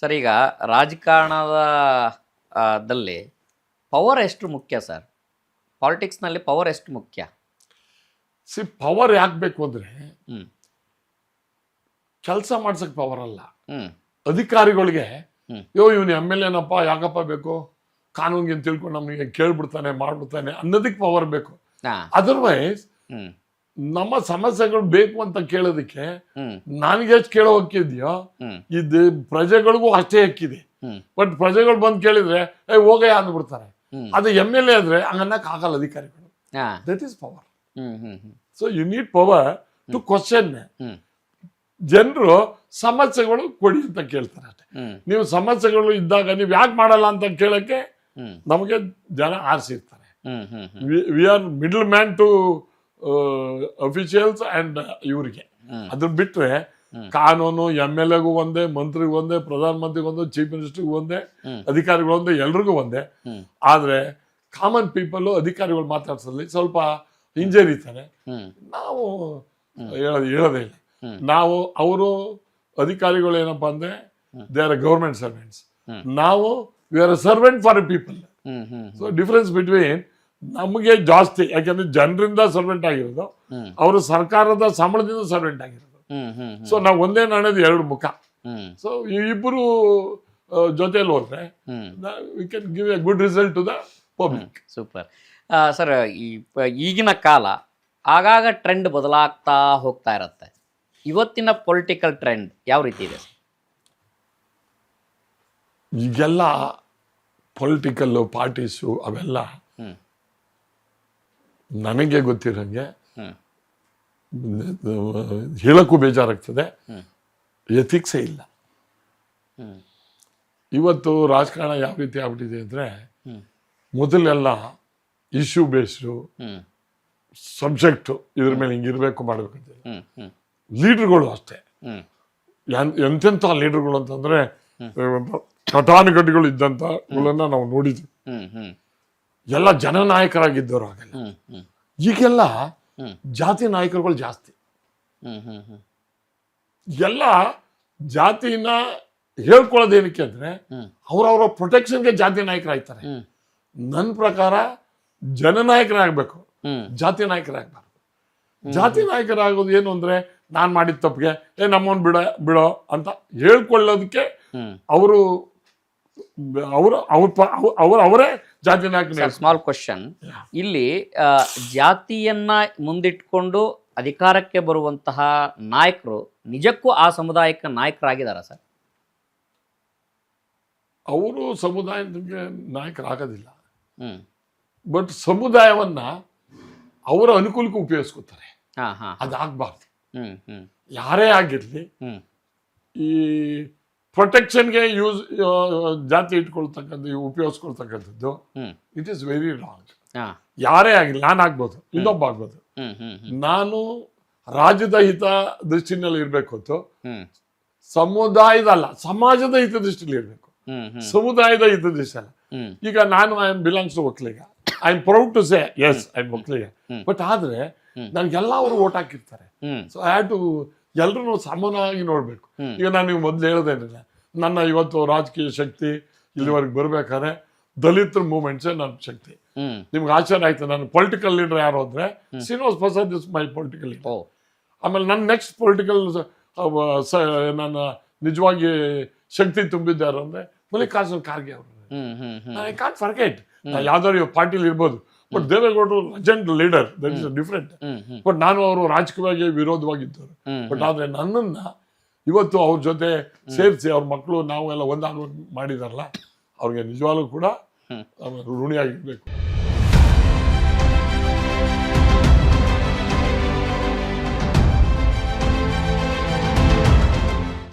Sir ಈಗ ರಾಜಕಾರಣದ ದಲ್ಲಿ ಪವರ್ ಎಷ್ಟು ಮುಖ್ಯ ಸರ್? ಪಾಲಿಟಿಕ್ಸ್ನಲ್ಲಿ ಪವರ್ ಎಷ್ಟು ಮುಖ್ಯ? ಪವರ್ ಯಾಕೆ ಬೇಕು ಅಂದ್ರೆ ಹ್ಮ್ ಕೆಲಸ ಮಾಡ್ಸಕ್ ಪವರ್ ಅಲ್ಲ. ಹ್ಮ್ ಅಧಿಕಾರಿಗಳಿಗೆ ಹ್ಮ್. ಇವನು ಎಮ್ ಎಲ್ ಎನಪ್ಪ ಯಾಕಪ್ಪ ಬೇಕು, ಕಾನೂನಿಗೆ ತಿಳ್ಕೊಂಡು ನಮಗೆ ಕೇಳ್ಬಿಡ್ತಾನೆ ಮಾಡ್ಬಿಡ್ತಾನೆ ಅನ್ನೋದಕ್ಕೆ ಪವರ್ ಬೇಕು. ಹಾ ಅದರ್ವೈಸ್ ಹ್ಮ್ ನಮ್ಮ ಸಮಸ್ಯೆಗಳು ಬೇಕು ಅಂತ ಕೇಳೋದಕ್ಕೆ ಹ್ಮ್ ನನಗೆ ಎಷ್ಟು ಕೇಳೋ ಹಕ್ಕಿದ್ಯೋ ಹ್ಮ್ ಇದು ಪ್ರಜೆಗಳಿಗೂ ಅಷ್ಟೇ ಹಕ್ಕಿದೆ. ಹ್ಮ್ ಬಟ್ ಪ್ರಜೆಗಳು ಬಂದು ಕೇಳಿದ್ರೆ ಹೋಗಯ್ಯ ಅಂದ್ಬಿಡ್ತಾರೆ. ಹ್ಮ್ ಅದು ಎಮ್ ಎಲ್ ಎ ಆದ್ರೆ ಹಂಗನ್ನಕ್ ಆಗಲ್ಲ ಅಧಿಕಾರಿಗಳು. ಹಾ that is power. Hmm hmm hmm so you need power to question. Hmm ಜನರು ಸಮಸ್ಯೆಗಳು ಕೊಡಿ ಅಂತ ಕೇಳ್ತಾರೆ ಅಷ್ಟೇ. ಹ್ಮ್ ನೀವು ಸಮಸ್ಯೆಗಳು ಇದ್ದಾಗ ನೀವು ಯಾಕೆ ಮಾಡಲ್ಲ ಅಂತ ಕೇಳಕ್ಕೆ ಹ್ಮ್ ನಮಗೆ ಜನ ಆರಿಸಿರ್ತಾರೆ. Hmm hmm hmm we are middle man to officials and ಇವ್ರಿಗೆ. ಹ್ಮ್. ಅದನ್ನ ಬಿಟ್ರೆ ಕಾನೂನು ಎಮ್ ಎಲ್ ಎಗೂ ಒಂದೇ, ಮಂತ್ರಿಗೂ ಒಂದೇ, ಪ್ರಧಾನ ಮಂತ್ರಿಗೂ ಒಂದೇ, ಚೀಫ್ ಮಿನಿಸ್ಟರ್ಗೂ ಒಂದೇ, ಹ್ಮ್. ಅಧಿಕಾರಿಗಳು ಒಂದೇ, ಎಲ್ರಿಗೂ ಒಂದೇ. ಹ್ಮ್. ಆದ್ರೆ ಕಾಮನ್ ಪೀಪಲ್ ಅಧಿಕಾರಿಗಳು ಮಾತಾಡ್ಸಲ್ಲಿ ಸ್ವಲ್ಪ ಹಿಂಜರಿತಾರೆ. ಹ್ಮ್. ನಾವು ಹೇಳೋದೇ ಇಲ್ಲ. ಹ್ಮ್. ನಾವು ಅವರು ಅಧಿಕಾರಿಗಳು ಏನಪ್ಪಾ ಅಂದ್ರೆ ದೇ ಆರ್ ಗೌರ್ಮೆಂಟ್ ಸರ್ವೆಂಟ್ಸ್. ಹ್ಮ್. ನಾವು we are a servant for A people. Hmm hmm so difference between ನಮಗೆ ಜಾಸ್ತಿ, ಯಾಕಂದ್ರೆ ಜನರಿಂದ ಸರ್ವೆಂಟ್ ಆಗಿರೋದು, ಹ್ಮ್. ಅವರು ಸರ್ಕಾರದ ಸಂಬಳದಿಂದ ಸರ್ವೆಂಟ್ ಆಗಿರೋದು. ಹ್ಮ್ ಹ್ಮ್ ಸೊ ನಾವು ಒಂದೇ ನಾಣ್ಯದ ಎರಡು ಮುಖ. ಹ್ಮ್ ಸೊ ಇಬ್ಬರು ಜೊತೆಲಿ ಹೋದ್ರೆ hmm we can give a good result to the public. Super. Sir ಈಗಿನ ಕಾಲ ಆಗಾಗ ಟ್ರೆಂಡ್ ಬದಲಾಗ್ತಾ ಹೋಗ್ತಾ ಇರುತ್ತೆ. ಇವತ್ತಿನ ಪೊಲಿಟಿಕಲ್ ಟ್ರೆಂಡ್ ಯಾವ ರೀತಿ ಇದೆ? ಈಗೆಲ್ಲ ಪೊಲಿಟಿಕಲ್ ಪಾರ್ಟೀಸು ಅವೆಲ್ಲ ಹ್ಮ್ ನನಗೆ ಗೊತ್ತಿರಂಗೆ ಹ್ಮ್ ಹೇಳಕ್ಕೂ ಬೇಜಾರಾಗ್ತದೆ. ಹ್ಮ್ ಎಥಿಕ್ಸೇ ಇಲ್ಲ. ಹ್ಮ್ ಇವತ್ತು ರಾಜಕಾರಣ ಯಾವ ರೀತಿ ಆಗ್ಬಿಟ್ಟಿದೆ ಅಂದ್ರೆ ಹ್ಮ್ ಮೊದಲೆಲ್ಲ ಇಶ್ಯೂ ಬೇಸ್ಡು ಹ್ಮ್ ಸಬ್ಜೆಕ್ಟು ಇದ್ರ ಮೇಲೆ ಹಿಂಗಿರ್ಬೇಕು ಮಾಡಬೇಕಂತ. ಹ್ಮ್ ಹ್ಮ್ ಲೀಡರ್ಗಳು ಅಷ್ಟೇ. ಹ್ಮ್ ಎಂತೆಂಥ ಲೀಡರ್ಗಳು ಅಂತಂದ್ರೆ ಘಟಾನುಘಟಿಗಳು ಇದ್ದಂಥಗಳನ್ನ ನಾವು ನೋಡಿದ್ವಿ. ಹ್ಮ್ ಹ್ಮ್ ಎಲ್ಲ ಜನನಾಯಕರಾಗಿದ್ದವರು ಆಗಲ್ಲ. ಹ್ಮ್ ಹ್ಮ್ ಈಗೆಲ್ಲ ಹ್ಮ್ ಜಾತಿ ನಾಯಕರುಗಳು ಜಾಸ್ತಿ. ಹ್ಮ್ ಹ್ಮ್ ಹ್ಮ್ ಎಲ್ಲ ಜಾತಿನ ಹೇಳ್ಕೊಳ್ಳೋದೇನಕ್ಕೆ ಅಂದ್ರೆ ಹ್ಮ್ ಅವರವರ ಪ್ರೊಟೆಕ್ಷನ್ಗೆ ಜಾತಿ ನಾಯಕರಾಗ್ತಾರೆ. ಹ್ಮ್ ನನ್ನ ಪ್ರಕಾರ ಜನನಾಯಕರಾಗಬೇಕು, ಹ್ಮ್ ಜಾತಿ ನಾಯಕರಾಗಬಾರ್ದು. ಜಾತಿ ನಾಯಕರಾಗೋದು ಏನು ಅಂದ್ರೆ ನಾನ್ ಮಾಡಿದ ತಪ್ಪಿಗೆ ನಮ್ಮವನ್ ಬಿಡೋ ಅಂತ ಹೇಳ್ಕೊಳ್ಳೋದಕ್ಕೆ ಹ್ಮ್ ಅವರು ಅವರೇ ಜಾತಿ ನಾಯಕನ. Small question. ಇಲ್ಲಿ ಜಾತಿಯನ್ನ ಮುಂದಿಟ್ಕೊಂಡು ಅಧಿಕಾರಕ್ಕೆ ಬರುವಂತಹ ನಾಯಕರು ನಿಜಕ್ಕೂ ಆ ಸಮುದಾಯಕ್ಕೆ ನಾಯಕರಾಗಿದ್ದಾರಾ ಸರ್? ಅವರು ಸಮುದಾಯಕ್ಕೆ ನಾಯಕರಾಗೋದಿಲ್ಲ. ಹ್ಮ್ ಬಟ್ ಸಮುದಾಯವನ್ನ ಅವರ ಅನುಕೂಲಕ್ಕೆ ಉಪಯೋಗಿಸ್ಕೊತಾರೆ. ಹಾ ಹಾ ಅದಾಗಬಾರ್ದು. ಹ್ಮ್ ಹ್ಮ್ ಯಾರೇ ಆಗಿರ್ಲಿ ಹ್ಮ್ ಈ ಪ್ರೊಟೆಕ್ಷನ್ಗೆ ಜಾತಿ ಇಟ್ಕೊಳ್ತಕ್ಕಂಥ ಉಪಯೋಗಿಸ್ಕೊಳ್ತಕ್ಕಂಥದ್ದು ಹ್ಮ್ ಇಟ್ ಈಸ್ ವೆರಿ ರಾಂಗ್. ಹಾ ಯಾರೇ ಆಗಿಲ್ಲ, ನಾನು ಆಗ್ಬೋದು, ಇನ್ನೊಬ್ಬ ಆಗ್ಬೋದು. ಹ್ಮ್ ಹ್ಮ್ ಹ್ಮ್ ನಾನು ರಾಜ್ಯದ ಹಿತ ದೃಷ್ಟಿನಲ್ಲಿ ಇರ್ಬೇಕು ಹೊತ್ತು ಹ್ಮ್ ಸಮುದಾಯದ ಅಲ್ಲ, ಸಮಾಜದ ಹಿತದೃಷ್ಟಿಯಲ್ಲಿ ಇರಬೇಕು. ಹ್ಮ್ ಹ್ಮ್ ಸಮುದಾಯದ ಹಿತದೃಷ್ಟಿ ಅಲ್ಲ. ಹ್ಮ್ ಈಗ ನಾನು I am belongs to Okkaliga. I am proud to say yes I am Okkaliga. But ಆದ್ರೆ ನನಗೆಲ್ಲ ಅವರು ಓಟ್ ಹಾಕಿರ್ತಾರೆ. Hmm so I have to ಎಲ್ಲರೂ ಸಮಾನವಾಗಿ ನೋಡ್ಬೇಕು. ಈಗ ನಾನು ನೀವು ಮೊದಲು ಹೇಳೋದೇನಿಲ್ಲ, ನನ್ನ ಇವತ್ತು ರಾಜಕೀಯ ಶಕ್ತಿ ಇಲ್ಲಿವರೆಗೆ ಬರ್ಬೇಕಾದ್ರೆ ದಲಿತರ ಮೂವ್ಮೆಂಟ್ಸೇ ನನ್ನ ಶಕ್ತಿ. ಹ್ಮ್ ನಿಮ್ಗೆ ಆಶ್ಚರ್ಯ ಆಯ್ತು, ನನ್ನ ಪೊಲಿಟಿಕಲ್ ಲೀಡರ್ ಯಾರು ಅಂದ್ರೆ Srinivas Prasad is my political leader. ಓ ಆಮೇಲೆ ನನ್ನ ನೆಕ್ಸ್ಟ್ ಪೊಲಿಟಿಕಲ್ ನನ್ನ ನಿಜವಾಗಿ ಶಕ್ತಿ ತುಂಬಿದ್ದಾರು ಅಂದ್ರೆ ಮಲ್ಲಿಕಾರ್ಜುನ್ ಖರ್ಗೆ ಅವರು. ಹ್ಮ್ hmm hmm I can't forget. ಯಾವ್ದಾದ್ರು ಪಾರ್ಟಿಲಿ ಇರ್ಬೋದು, ಬಟ್ ದೇವೇಗೌಡರು legend leader, that is different. Hmm hmm but ನಾನು ಅವರು ರಾಜಕೀಯವಾಗಿ ವಿರೋಧವಾಗಿದ್ದರು. ಬಟ್ ಆದ್ರೆ ನನ್ನನ್ನ ಇವತ್ತು ಅವ್ರ ಜೊತೆ ಸೇರಿಸಿ ಅವ್ರ ಮಕ್ಕಳು ನಾವು ಎಲ್ಲ ಒಂದಾಗಿ ಮಾಡಿದಾರಲ್ಲ, ಅವ್ರಿಗೆ ನಿಜವಾಗ್ಲೂ ಕೂಡ ಋಣಿಯಾಗಿರ್ಬೇಕು.